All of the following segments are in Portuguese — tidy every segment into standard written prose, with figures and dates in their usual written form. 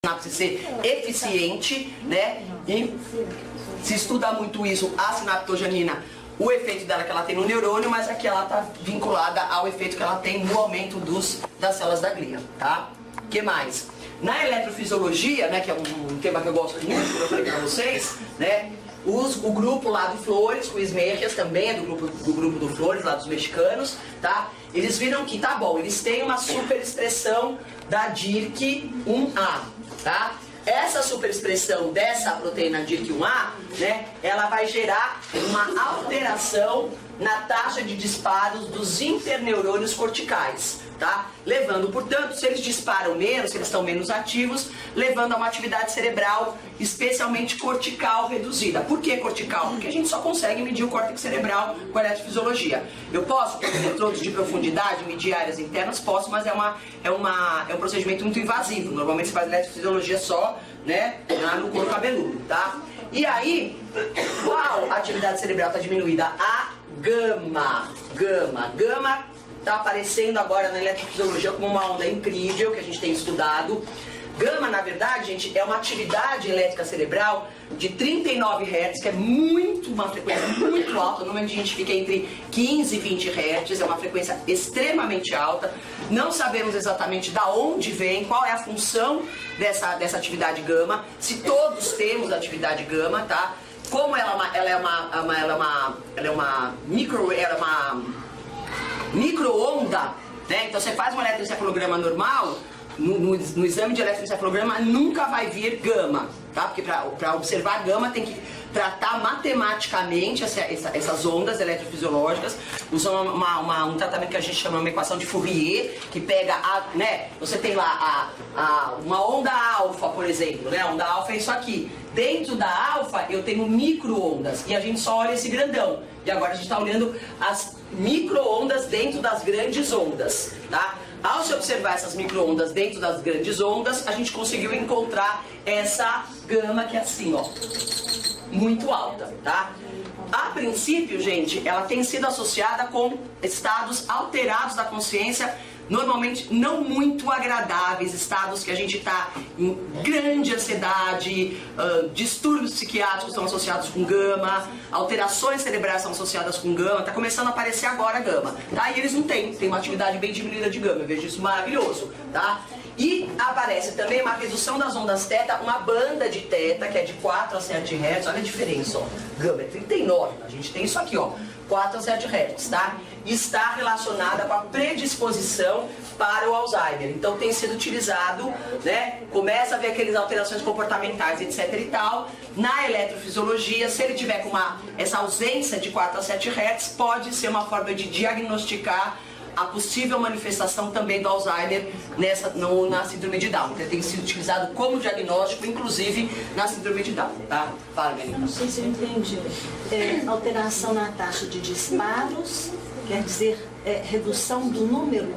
sinapse ser eficiente, né? E se estuda muito isso, a sinaptogenina, o efeito dela que ela tem no neurônio, mas aqui ela está vinculada ao efeito que ela tem no aumento das células da glia, tá? O que mais? Na eletrofisiologia, né, que é um tema que eu gosto muito, como eu falei para vocês, né? O grupo lá do Flores, o Ismerrias também é do grupo do Flores, lá dos mexicanos, tá? Eles viram que, tá bom, eles têm uma superexpressão da DIRC1A, tá? Essa superexpressão dessa proteína DIRC1A, né, ela vai gerar uma alteração na taxa de disparos dos interneurônios corticais, tá? Levando, portanto, se eles disparam menos, se eles estão menos ativos, levando a uma atividade cerebral, especialmente cortical, reduzida. Por que cortical? Porque a gente só consegue medir o córtex cerebral com a eletrofisiologia. Eu posso, com eletrodos de profundidade, medir áreas internas? Posso, mas é um procedimento muito invasivo. Normalmente se faz eletrofisiologia só, né, lá no couro cabeludo, tá? E aí, qual atividade cerebral está diminuída? A gama está aparecendo agora na eletrofisiologia como uma onda incrível que a gente tem estudado. Gama, na verdade, gente, é uma atividade elétrica cerebral de 39 Hz, que é uma frequência muito alta. Normalmente a gente fica entre 15 e 20 Hz, é uma frequência extremamente alta. Não sabemos exatamente de onde vem, qual é a função dessa atividade gama, se todos temos atividade gama, tá? Como ela é uma micro-onda, né? Então você faz um eletroencefalograma normal, no exame de eletroencefalograma nunca vai vir gama, tá? Porque para observar gama tem que tratar matematicamente essas ondas eletrofisiológicas, usando um tratamento que a gente chama uma equação de Fourier, que pega né? Você tem lá uma onda alfa, por exemplo, né? A onda alfa é isso aqui. Dentro da alfa eu tenho micro-ondas e a gente só olha esse grandão. E agora a gente está olhando as micro-ondas dentro das grandes ondas, tá? Ao se observar essas micro-ondas dentro das grandes ondas, a gente conseguiu encontrar essa gama que é assim, ó, muito alta, tá? A princípio, gente, ela tem sido associada com estados alterados da consciência, normalmente não muito agradáveis, estados que a gente está em grande ansiedade, distúrbios psiquiátricos estão associados com gama, alterações cerebrais são associadas com gama, está começando a aparecer agora a gama, tá? E eles não têm uma atividade bem diminuída de gama, eu vejo isso maravilhoso, tá? E aparece também uma redução das ondas θ, uma banda de θ, que é de 4 a 7 Hz, olha a diferença, ó, gama é 39, a gente tem isso aqui, ó, 4 a 7 Hz, tá? Está relacionada com a predisposição para o Alzheimer. Então tem sido utilizado, né? Começa a ver aquelas alterações comportamentais, etc e tal. Na eletrofisiologia, se ele tiver com essa ausência de 4 a 7 Hz, pode ser uma forma de diagnosticar a possível manifestação também do Alzheimer na síndrome de Down. Ele tem sido utilizado como diagnóstico, inclusive na síndrome de Down, tá? Fala, Galina. Não sei se eu entendi. Alteração na taxa de disparos, quer dizer, redução do número?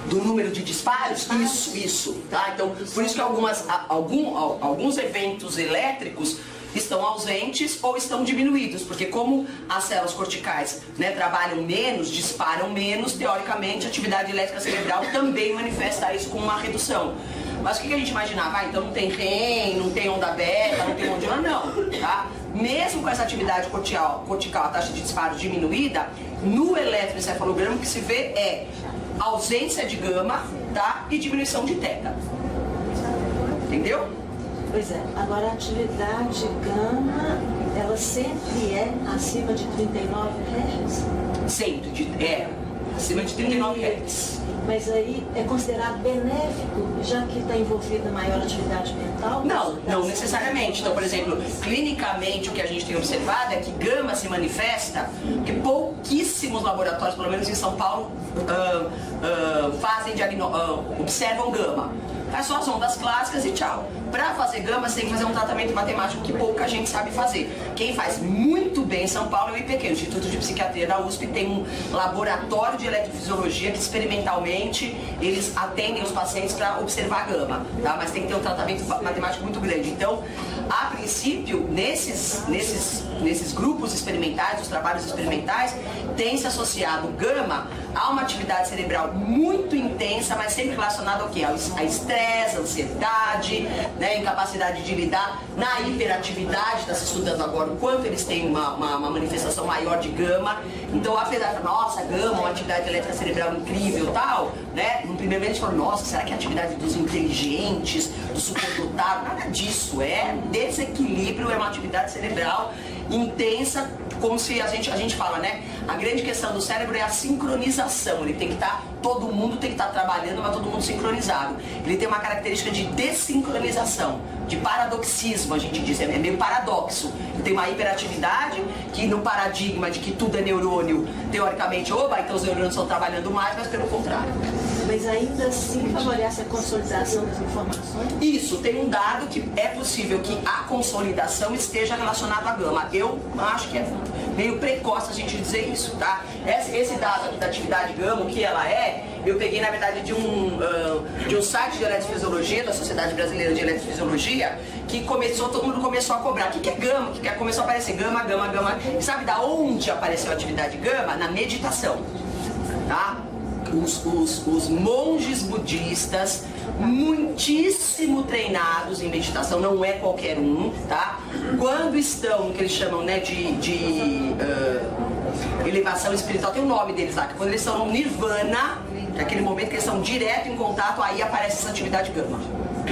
Do número de disparos? Isso, tá? Então, por isso que alguns eventos elétricos estão ausentes ou estão diminuídos, porque como as células corticais, né, trabalham menos, disparam menos, teoricamente a atividade elétrica cerebral também manifesta isso com uma redução. Mas o que a gente imaginava? Então não tem REM, não tem onda beta, não tem onda de não, tá? Mesmo com essa atividade cortical, a taxa de disparo diminuída, no eletroencefalograma o que se vê é ausência de gama, tá? E diminuição de θ. Entendeu? Pois é, agora a atividade gama, ela sempre é acima de 39 Hz? Sempre, acima de 39 Hz. Mas aí é considerado benéfico, já que está envolvida maior atividade mental? Não necessariamente. Então, por exemplo, clinicamente o que a gente tem observado é que gama se manifesta, porque pouquíssimos laboratórios, pelo menos em São Paulo, observam gama. É só as ondas clássicas e tchau. Para fazer gama, você tem que fazer um tratamento matemático que pouca gente sabe fazer. Quem faz muito bem em São Paulo é o IPQ, o Instituto de Psiquiatria da USP, tem um laboratório de eletrofisiologia que experimentalmente eles atendem os pacientes para observar gama, tá? Mas tem que ter um tratamento matemático muito grande. Então, a princípio, nesses grupos experimentais, os trabalhos experimentais, tem se associado gama há uma atividade cerebral muito intensa, mas sempre relacionada ao quê? A estresse, a ansiedade, né? Incapacidade de lidar. Na hiperatividade, está se estudando agora o quanto eles têm uma manifestação maior de gama. Então, apesar de, nossa, gama, uma atividade elétrica cerebral incrível e tal, né? No primeiro momento a gente falou, nossa, será que é a atividade dos inteligentes, do superdotado? Nada disso, é desequilíbrio, é uma atividade cerebral intensa, como se a gente fala, né? A grande questão do cérebro é a sincronização. Ele tem que estar, todo mundo tem que estar trabalhando, mas todo mundo sincronizado. Ele tem uma característica de desincronização, de paradoxismo, a gente diz, é meio paradoxo. Ele tem uma hiperatividade que no paradigma de que tudo é neurônio, teoricamente, oba, então os neurônios estão trabalhando mais, mas pelo contrário. Mas ainda assim favorece a consolidação das informações? Isso, tem um dado que é possível que a consolidação esteja relacionada à gama. Eu acho que é meio precoce a gente dizer isso, tá? Esse dado aqui da atividade gama, o que ela é, eu peguei na verdade de um site de eletrofisiologia, da Sociedade Brasileira de Eletrofisiologia, que todo mundo começou a cobrar. O que é gama? Que começou a aparecer gama. E sabe da onde apareceu a atividade gama? Na meditação, tá? Os monges budistas, muitíssimo treinados em meditação, não é qualquer um, tá? Quando estão no que eles chamam, né, de elevação espiritual, tem o nome deles lá, que quando eles estão no nirvana, que é aquele momento que eles estão direto em contato, aí aparece essa atividade gama,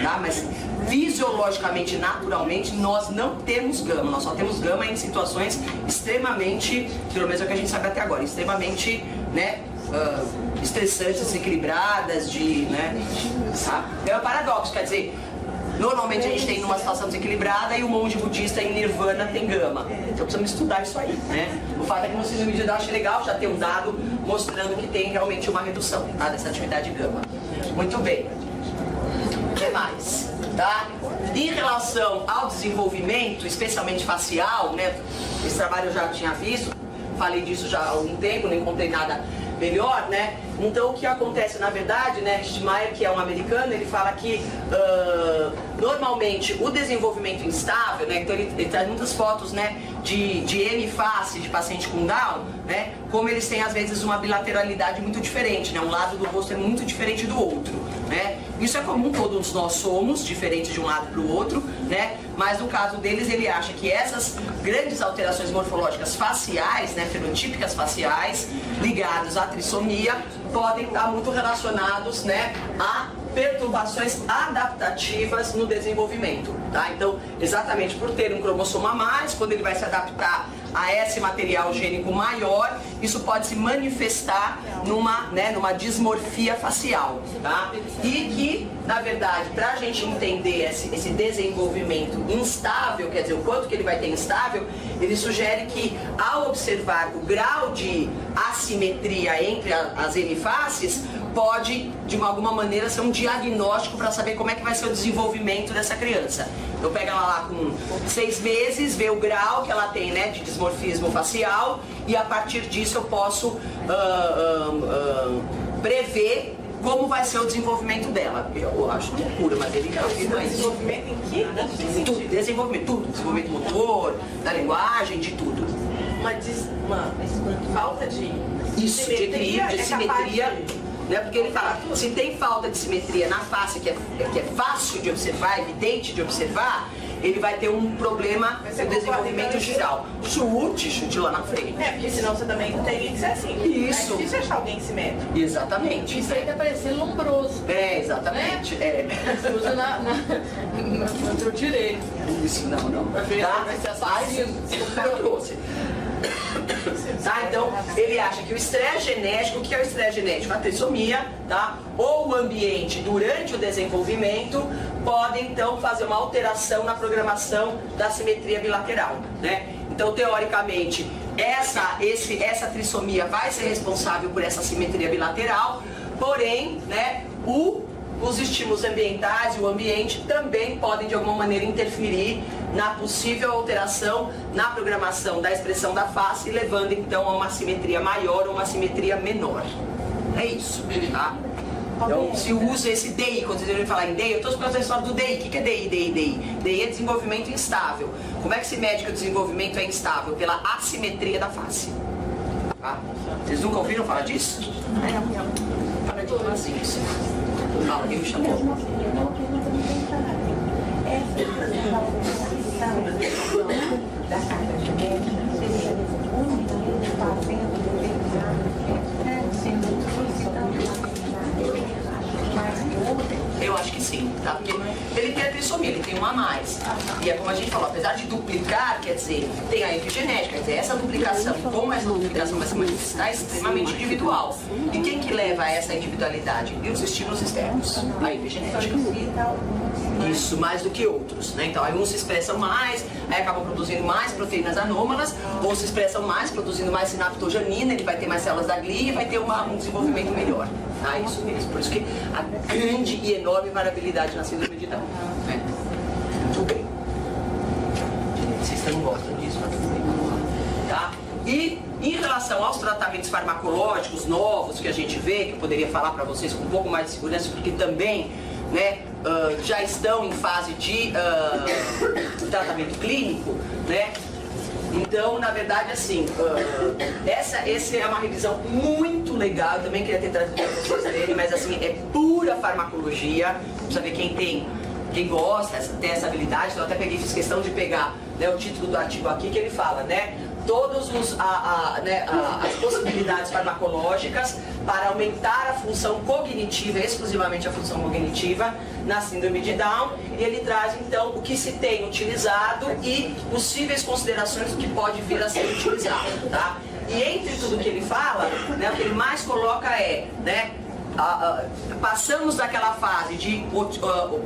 tá? Mas fisiologicamente, naturalmente, nós não temos gama, nós só temos gama em situações extremamente, pelo menos é o que a gente sabe até agora, extremamente, né, estressantes, desequilibradas, né, sabe? É um paradoxo, quer dizer, normalmente a gente tem numa situação desequilibrada e o monge budista em nirvana tem gama. Então precisamos estudar isso aí, né? O fato é que no síndrome de Down eu acho legal já ter um dado mostrando que tem realmente uma redução, tá, dessa atividade gama. Muito bem. O que mais? Tá? Em relação ao desenvolvimento, especialmente facial, né? Esse trabalho eu já tinha visto, falei disso já há algum tempo, não encontrei nada melhor, né? Então o que acontece na verdade, né, Stmeyer, que é um americano, ele fala que normalmente o desenvolvimento instável, né, então ele traz muitas fotos, né, de M face de paciente com Down, né, como eles têm às vezes uma bilateralidade muito diferente, né, um lado do rosto é muito diferente do outro, né? Isso é comum, todos nós somos diferentes de um lado para o outro, né? Mas no caso deles ele acha que essas grandes alterações morfológicas faciais, né, fenotípicas faciais, ligadas à trissomia, podem estar muito relacionados, né, a perturbações adaptativas no desenvolvimento, tá? Então, exatamente por ter um cromossomo a mais, quando ele vai se adaptar a esse material gênico maior, isso pode se manifestar numa dismorfia facial, tá? E que, na verdade, para a gente entender esse desenvolvimento instável, quer dizer, o quanto que ele vai ter instável, ele sugere que, ao observar o grau de assimetria entre as M-faces, pode, de alguma maneira, ser um diagnóstico para saber como é que vai ser o desenvolvimento dessa criança. Eu pego ela lá com 6 meses, ver o grau que ela tem, né, de dismorfismo facial, e a partir disso eu posso prever como vai ser o desenvolvimento dela. Eu acho loucura, mas ele afirma isso. Desenvolvimento em que? Tudo, desenvolvimento, tudo. Desenvolvimento motor, da linguagem, de tudo. Uma falta de isso, de equilíbrio, de simetria. Né? Porque ele fala, se tem falta de simetria na face, que é fácil de observar, evidente de observar, ele vai ter um problema no desenvolvimento geral. Chute lá na frente. É, porque senão você também teria que ser assim. Isso. É difícil achar alguém simétrico. Exatamente. Isso aí tá parecendo lombroso. É, exatamente. Né? Você usa no teu direito. Isso, não. Vai ser assassino. Tá? Então, ele acha que o estresse genético, o que é o estresse genético? A trissomia, tá? Ou o ambiente durante o desenvolvimento podem então fazer uma alteração na programação da simetria bilateral, né? Então, teoricamente, essa trissomia vai ser responsável por essa simetria bilateral, porém, né, os estímulos ambientais e o ambiente também podem de alguma maneira interferir na possível alteração na programação da expressão da face, levando então a uma simetria maior ou uma simetria menor. É isso, tá? Então se usa esse DI, quando vocês falar em DI, eu estou explicando a história do DI. O que é DI? DI é desenvolvimento instável. Como é que se mede que o desenvolvimento é instável? Pela assimetria da face. Tá? Vocês nunca ouviram falar disso? Para de falar assim. Fala, quem me chamou? Eu acho que sim, tá? Porque ele tem a trissomia, ele tem uma a mais. E é como a gente falou, apesar de duplicar, quer dizer, tem a epigenética, quer dizer, essa duplicação, como essa duplicação vai se manifestar, é extremamente individual. E quem que leva a essa individualidade? E os estímulos externos, a epigenética. Isso, mais do que outros, né? Então, aí uns se expressam mais, aí acabam produzindo mais proteínas anômalas, ou se expressam mais, produzindo mais sinaptogenina, ele vai ter mais células da glia e vai ter um desenvolvimento melhor. Tá? Isso mesmo. Por isso que a grande e enorme variabilidade na síndrome de Down. Né? Muito bem. Vocês não gostam disso, mas tudo bem, vamos lá. Tá? E em relação aos tratamentos farmacológicos novos que a gente vê, que eu poderia falar para vocês com um pouco mais de segurança, porque também, né, já estão em fase de tratamento clínico, né? Então, na verdade, assim, essa é uma revisão muito legal. Eu também queria ter trazido para vocês dele, mas assim, é pura farmacologia. Precisa ver quem gosta, tem essa habilidade. Então, eu até fiz questão de pegar, né, o título do artigo aqui, que ele fala, né? Todas as possibilidades farmacológicas para aumentar a função cognitiva, exclusivamente a função cognitiva, na síndrome de Down. E ele traz, então, o que se tem utilizado e possíveis considerações do que pode vir a ser utilizado, tá? E entre tudo que ele fala, né, o que ele mais coloca é, né, passamos daquela fase de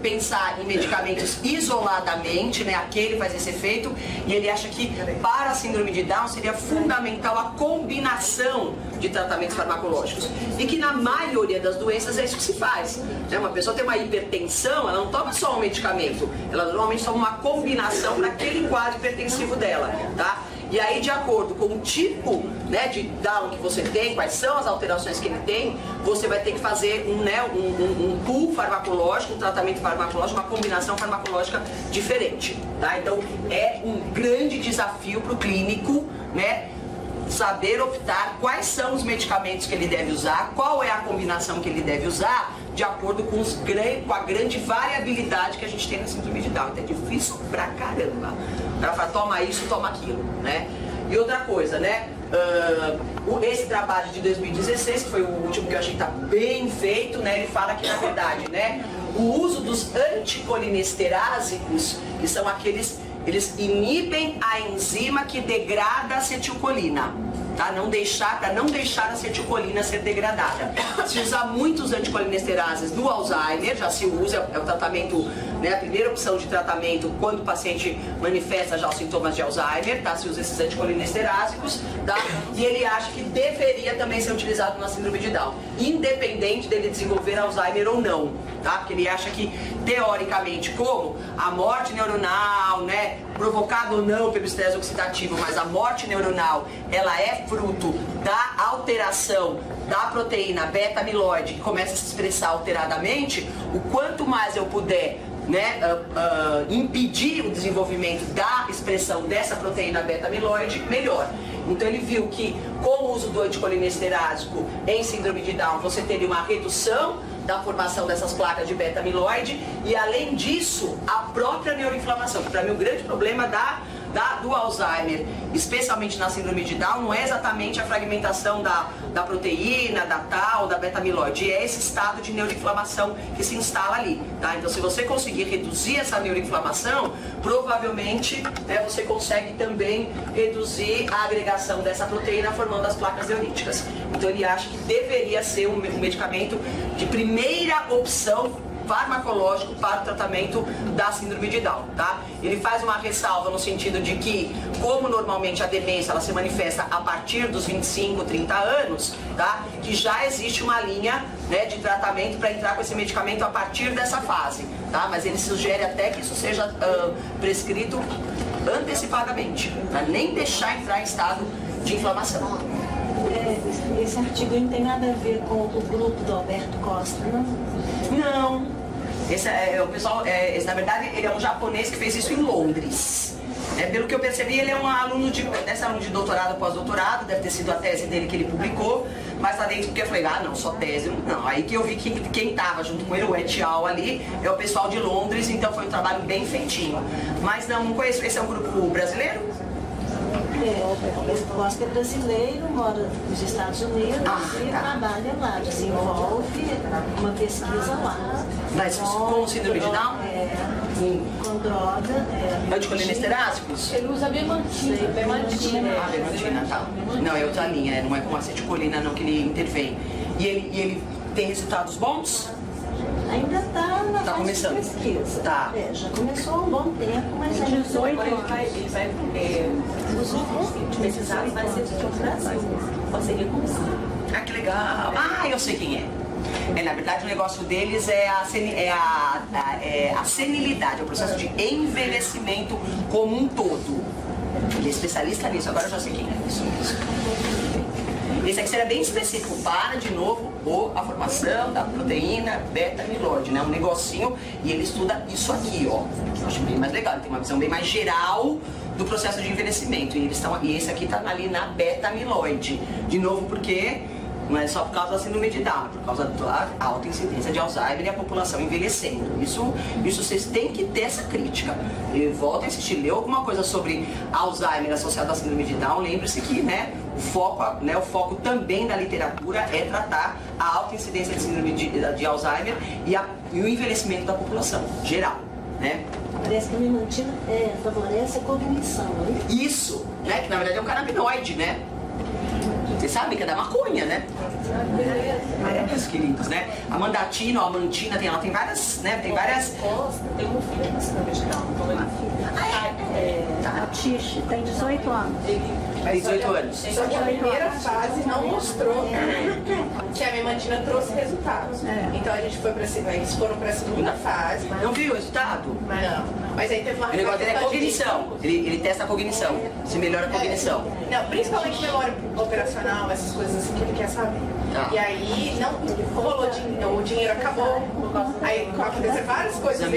pensar em medicamentos isoladamente, né, aquele faz esse efeito, e ele acha que para a síndrome de Down seria fundamental a combinação de tratamentos farmacológicos, e que na maioria das doenças é isso que se faz, né? Uma pessoa tem uma hipertensão, ela não toma só um medicamento, ela normalmente toma uma combinação para aquele quadro hipertensivo dela, tá? E aí, de acordo com o tipo, né, de Down que você tem, quais são as alterações que ele tem, você vai ter que fazer um pool farmacológico, um tratamento farmacológico, uma combinação farmacológica diferente, tá? Então, é um grande desafio para o clínico, né, saber optar quais são os medicamentos que ele deve usar, qual é a combinação que ele deve usar, de acordo com a grande variabilidade que a gente tem na síndrome de Down. Então é difícil pra caramba. O cara fala, toma isso, toma aquilo, né? E outra coisa, né? Esse trabalho de 2016, que foi o último que eu achei que tá bem feito, né? Ele fala que, na verdade, né, o uso dos anticolinestérásicos, que são aqueles, eles inibem a enzima que degrada a acetilcolina. Tá? Para não deixar a acetilcolina ser degradada. Se usar muitos anticolinesterases no Alzheimer, já se usa, é o tratamento, né, a primeira opção de tratamento quando o paciente manifesta já os sintomas de Alzheimer, tá? Se usa esses anticolinestérásicos, tá? E ele acha que deveria também ser utilizado na síndrome de Down, independente dele desenvolver Alzheimer ou não, tá? Porque ele acha que, teoricamente, como a morte neuronal, né, provocada ou não pelo estresse oxidativo, mas a morte neuronal, ela é fruto da alteração da proteína beta-amiloide, que começa a se expressar alteradamente. O quanto mais eu puder, né, impedir o desenvolvimento da expressão dessa proteína beta-amiloide, melhor. Então ele viu que com o uso do anticolinesterásico em síndrome de Down, você teria uma redução da formação dessas placas de beta-amiloide e, além disso, a própria neuroinflamação, que para mim o grande problema do Alzheimer, especialmente na síndrome de Down, não é exatamente a fragmentação da proteína, da tal, da beta-amiloide, é esse estado de neuroinflamação que se instala ali, tá? Então, se você conseguir reduzir essa neuroinflamação, provavelmente, né, você consegue também reduzir a agregação dessa proteína formando as placas neuríticas. Então, ele acha que deveria ser um medicamento de primeira opção farmacológico para o tratamento da síndrome de Down, tá? Ele faz uma ressalva no sentido de que, como normalmente a demência ela se manifesta a partir dos 25, 30 anos, tá? Que já existe uma linha, né, de tratamento para entrar com esse medicamento a partir dessa fase, tá? Mas ele sugere até que isso seja prescrito antecipadamente, para nem deixar entrar em estado de inflamação. Esse artigo não tem nada a ver com o grupo do Alberto Costa, não? Não. Esse na verdade, ele é um japonês que fez isso em Londres. Pelo que eu percebi, ele é um aluno de doutorado, pós-doutorado, deve ter sido a tese dele que ele publicou, mas lá dentro porque eu falei, não, só tese, não. Aí que eu vi que quem estava junto com ele, o et al. Ali, é o pessoal de Londres, então foi um trabalho bem feitinho. Mas não conheço, esse é um grupo brasileiro? O Bosque é brasileiro, mora nos Estados Unidos e trabalha lá, desenvolve uma pesquisa lá. Mas com síndrome de Down? Com droga. Anticolinesteráticos? Ele usa bemantina. Bemantina, tá. Não, é outra linha, não é com acetilcolina não que ele intervém. E ele tem resultados bons? Ainda está na fase começando. de pesquisa. Tá. Já começou há um bom tempo, mas ainda não. Ele vai pesquisar vai ser de outro Brasil. Parceria com você. Ah, que legal. Ah, eu sei quem é. Na verdade, o negócio deles é a senilidade, é o processo de envelhecimento como um todo. Ele é especialista nisso, agora eu já sei quem é. Isso. Esse aqui seria bem específico para, de novo, a formação da proteína beta-amiloide, né? Um negocinho, e ele estuda isso aqui, ó. Eu acho bem mais legal, ele tem uma visão bem mais geral do processo de envelhecimento. E esse aqui tá ali na beta-amiloide. De novo, porque não é só por causa da síndrome de Down, é por causa da alta incidência de Alzheimer e a população envelhecendo. Isso vocês têm que ter essa crítica. E voltem a assistir, leu alguma coisa sobre Alzheimer associado à síndrome de Down, lembre-se que, o foco também da literatura é tratar a alta incidência de síndrome de Alzheimer e o envelhecimento da população geral, né? Parece que a memantina favorece a cognição, né? Isso, né? Que na verdade é um canabinoide, né? Vocês sabem que é da maconha, né? Meus queridos, né? A mandatina ou a mantina, ela tem várias, né? Tem várias... Tem um filho com síndrome de Down, então ele A Tish tem 18 anos. Faz 18 anos. Só que a primeira fase não mostrou que a memantina trouxe resultados. Então a gente foi eles foram para a segunda fase. Não viu o resultado? Não. Mas aí teve uma O negócio dele é cognição. Ele testa a cognição. Se melhora a cognição. Não, principalmente memória operacional, essas coisas assim que ele quer saber. Tá. E aí, rolou o dinheiro acabou. Aí aconteceram várias coisas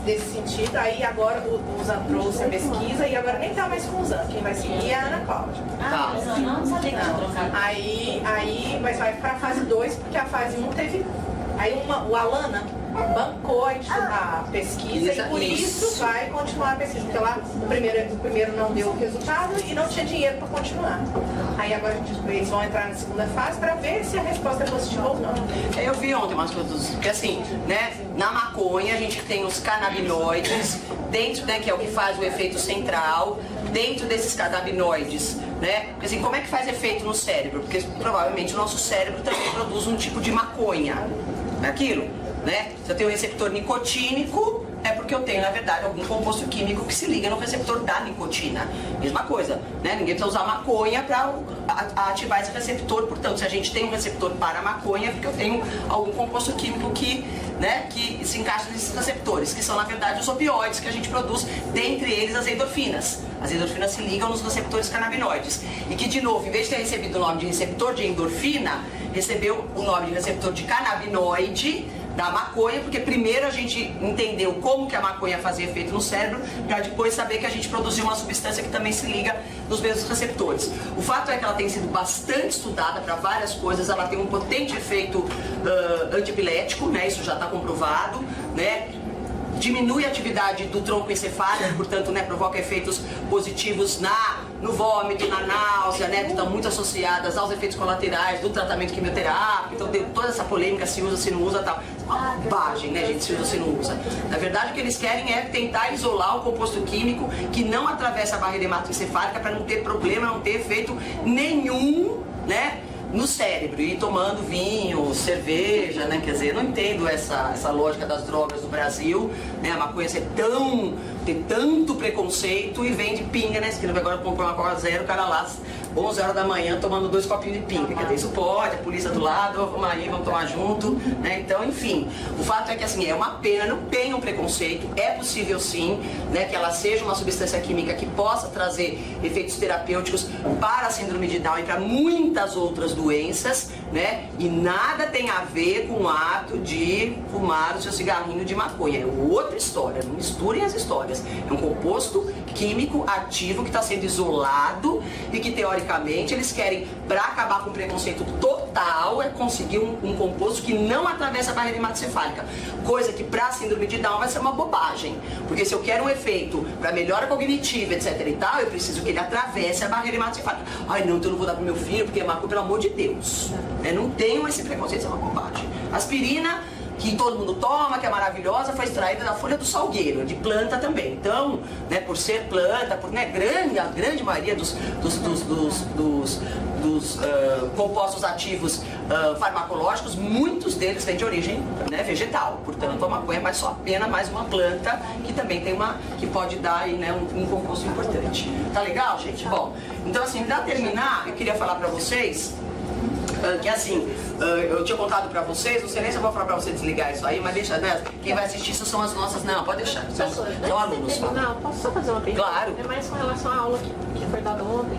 desse sentido. Aí agora o Zan trouxe a pesquisa e agora nem tá mais com o Zan. Quem vai seguir é a Ana Cláudia. Tá. Não sabia que tinha trocado. Mas vai pra fase 2, porque a fase 1 teve. Aí o Alana bancou a pesquisa e por isso vai continuar a pesquisa. Porque lá o primeiro não deu o resultado e não tinha dinheiro para continuar. Aí agora eles vão entrar na segunda fase para ver se a resposta é positiva ou não. Eu vi ontem umas coisas, porque assim, né, na maconha a gente tem os canabinoides, dentro, né, que é o que faz o efeito central, dentro desses canabinoides, né, porque assim, como é que faz efeito no cérebro? Porque provavelmente o nosso cérebro também produz um tipo de maconha, não é aquilo? Né? Se eu tenho um receptor nicotínico, é porque eu tenho, na verdade, algum composto químico que se liga no receptor da nicotina. Mesma coisa, né? Ninguém precisa usar maconha para ativar esse receptor. Portanto, se a gente tem um receptor para maconha, é porque eu tenho algum composto químico que se encaixa nesses receptores, que são, na verdade, os opioides que a gente produz, dentre eles as endorfinas. As endorfinas se ligam nos receptores canabinoides. E que, de novo, em vez de ter recebido o nome de receptor de endorfina, recebeu o nome de receptor de canabinoide da maconha, porque primeiro a gente entendeu como que a maconha fazia efeito no cérebro, para depois saber que a gente produziu uma substância que também se liga nos mesmos receptores. O fato é que ela tem sido bastante estudada para várias coisas, ela tem um potente efeito antiepilético, né? Isso já está comprovado, né? Diminui a atividade do tronco encefálico, portanto, né, provoca efeitos positivos no vômito, na náusea, né, que estão muito associadas aos efeitos colaterais do tratamento quimioterápico. Então, tem toda essa polêmica, se usa, se não usa, tal. Uma bobagem, né, gente, se usa, se não usa. Na verdade, o que eles querem é tentar isolar um composto químico que não atravessa a barreira hematoencefálica para não ter problema, não ter efeito nenhum, né, no cérebro, e tomando vinho, cerveja, né? Quer dizer, eu não entendo essa lógica das drogas no Brasil, né? A maconha tem tanto preconceito e vende pinga na esquina. Agora comprou uma Coca Zero, o cara lá, 11 horas da manhã, tomando 2 copinhos de pinga. Quer dizer, isso pode, a polícia do lado, vamos aí, vamos tomar junto, né? Então, enfim, o fato é que assim, é uma pena, não tem um preconceito, é possível sim, né? Que ela seja uma substância química que possa trazer efeitos terapêuticos para a síndrome de Down e para muitas outras doenças, né? E nada tem a ver com o ato de fumar o seu cigarrinho de maconha. É outra história, não misturem as histórias. É um composto químico ativo que está sendo isolado e que teoricamente eles querem, para acabar com o preconceito total, é conseguir um composto que não atravessa a barreira hematocefálica. Coisa que para síndrome de Down vai ser uma bobagem. Porque se eu quero um efeito para melhora cognitiva, etc e tal, eu preciso que ele atravesse a barreira hematocefálica. Ai não, então eu não vou dar pro meu filho porque é maconha, pelo amor de Deus. Não tenham esse preconceito, isso é uma bobagem. Aspirina, que todo mundo toma, que é maravilhosa, foi extraída da folha do salgueiro, de planta também. Então, né, por ser planta, por, né, a grande maioria dos compostos ativos farmacológicos, muitos deles vêm de origem, né, vegetal. Portanto, a maconha é só apenas mais uma planta que também tem que pode dar aí, né, um composto importante. Tá legal, gente? Bom, então assim, pra terminar, eu queria falar pra vocês que assim, eu tinha contado pra vocês, não sei nem se eu vou falar pra você desligar isso aí, mas deixa, né? Quem vai assistir isso são as nossas. Não, pode deixar. São alunos. Não, posso só fazer uma pergunta? Claro. É mais com relação à aula que foi dada ontem,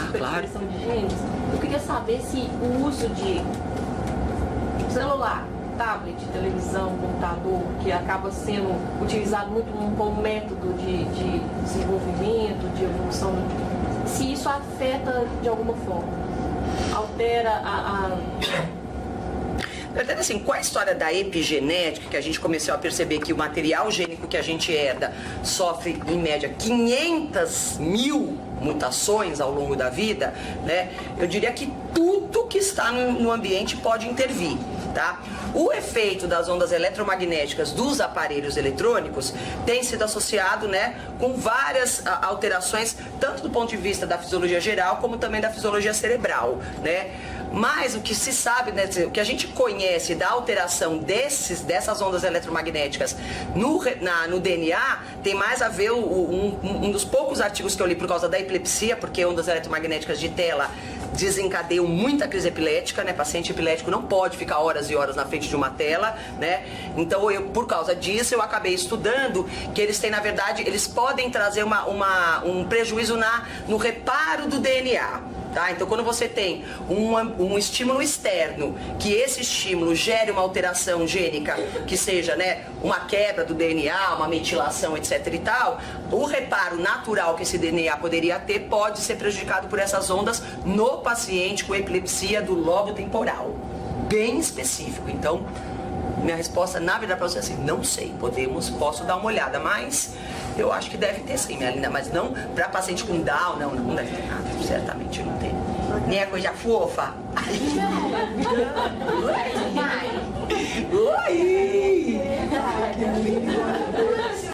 sobre claro. expressão de genes. Eu queria saber se o uso de celular, tablet, televisão, computador, que acaba sendo utilizado muito como método de desenvolvimento, de evolução, se isso afeta de alguma forma. Altera Na verdade, assim, com a história da epigenética, que a gente começou a perceber que o material gênico que a gente herda sofre, em média, 500 mil mutações ao longo da vida, né? Eu diria que tudo que está no ambiente pode intervir, tá? O efeito das ondas eletromagnéticas dos aparelhos eletrônicos tem sido associado, né, com várias alterações, tanto do ponto de vista da fisiologia geral, como também da fisiologia cerebral, né? Mas o que se sabe, né, o que a gente conhece da alteração dessas ondas eletromagnéticas no DNA tem mais a ver, um dos poucos artigos que eu li por causa da epilepsia, porque ondas eletromagnéticas de tela desencadeiam muita crise epilética, né? Paciente epilético não pode ficar horas e horas na frente de uma tela, né? Então por causa disso eu acabei estudando que eles têm, na verdade, eles podem trazer um prejuízo no reparo do DNA. Tá? Então quando você tem um estímulo externo, que esse estímulo gere uma alteração gênica, que seja, né, uma quebra do DNA, uma metilação, etc e tal, o reparo natural que esse DNA poderia ter pode ser prejudicado por essas ondas no paciente com epilepsia do lobo temporal. Bem específico. Então, minha resposta, na verdade, para você é assim, não sei, posso dar uma olhada, mas eu acho que deve ter sim, minha linda, mas não para paciente com Down, não deve ter nada, certamente não tem. Nem a coisa fofa. Oi!